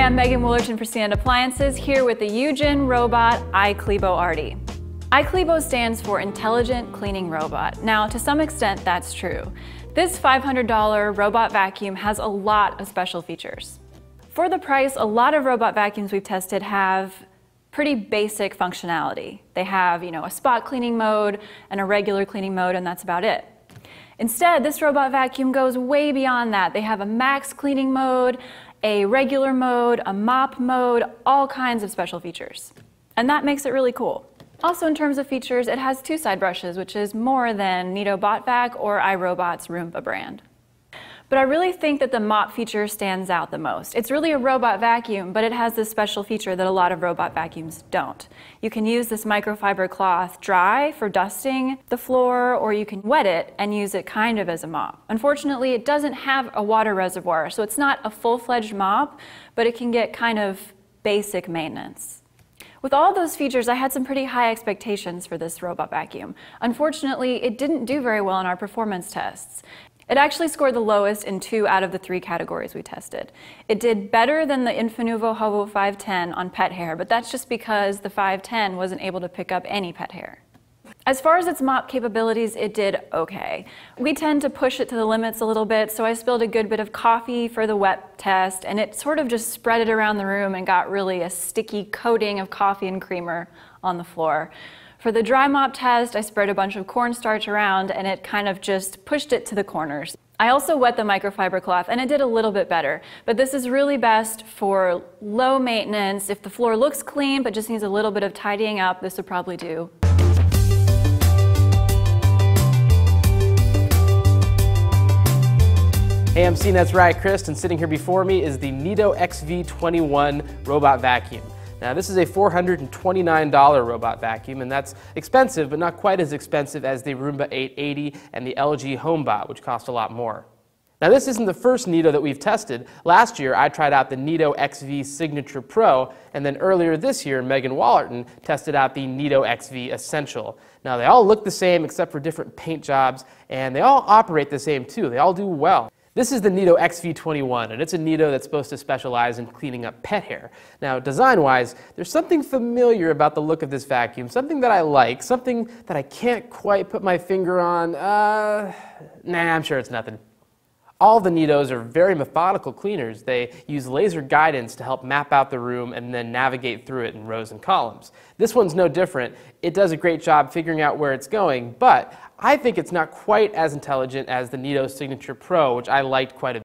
I'm Megan Woolerton for Stand Appliances, here with the Eugen robot iClebo Arty. iClebo stands for Intelligent Cleaning Robot. Now, to some extent, that's true. This $500 robot vacuum has a lot of special features. For the price, a lot of robot vacuums we've tested have pretty basic functionality. They have, a spot cleaning mode and a regular cleaning mode, and that's about it. Instead, this robot vacuum goes way beyond that. They have a max cleaning mode, a regular mode, a mop mode, all kinds of special features. And that makes it really cool. Also, in terms of features, it has 2 side brushes, which is more than Neato BotVac or iRobot's Roomba brand. But I really think that the mop feature stands out the most. It's really a robot vacuum, but it has this special feature that a lot of robot vacuums don't. You can use this microfiber cloth dry for dusting the floor, or you can wet it and use it kind of as a mop. Unfortunately, it doesn't have a water reservoir, so it's not a full-fledged mop, but it can get kind of basic maintenance. With all those features, I had some pretty high expectations for this robot vacuum. Unfortunately, it didn't do very well in our performance tests. It actually scored the lowest in 2 out of the 3 categories we tested. It did better than the Infinuvo Hovo 510 on pet hair, but that's just because the 510 wasn't able to pick up any pet hair. As far as its mop capabilities, it did okay. We tend to push it to the limits a little bit, so I spilled a good bit of coffee for the wet test, and it sort of just spread it around the room and got really a sticky coating of coffee and creamer on the floor. For the dry mop test, I spread a bunch of cornstarch around, and it kind of just pushed it to the corners. I also wet the microfiber cloth, and it did a little bit better, but this is really best for low maintenance. If the floor looks clean but just needs a little bit of tidying up, this would probably do. Hey, I'm CNET's Ryan Christ, and sitting here before me is the Neato XV21 robot vacuum. Now, this is a $429 robot vacuum, and that's expensive, but not quite as expensive as the Roomba 880 and the LG HomeBot, which cost a lot more. Now, this isn't the first Neato that we've tested. Last year, I tried out the Neato XV Signature Pro, and then earlier this year, Megan Woolerton tested out the Neato XV Essential. Now, they all look the same except for different paint jobs, and they all operate the same too. They all do well. This is the Neato XV21, and it's a Neato that's supposed to specialize in cleaning up pet hair. Now, design-wise, there's something familiar about the look of this vacuum, something that I like, something that I can't quite put my finger on. Nah, I'm sure it's nothing. All the Neatos are very methodical cleaners. They use laser guidance to help map out the room and then navigate through it in rows and columns. This one's no different. It does a great job figuring out where it's going, but I think it's not quite as intelligent as the Neato Signature Pro, which I liked quite a bit.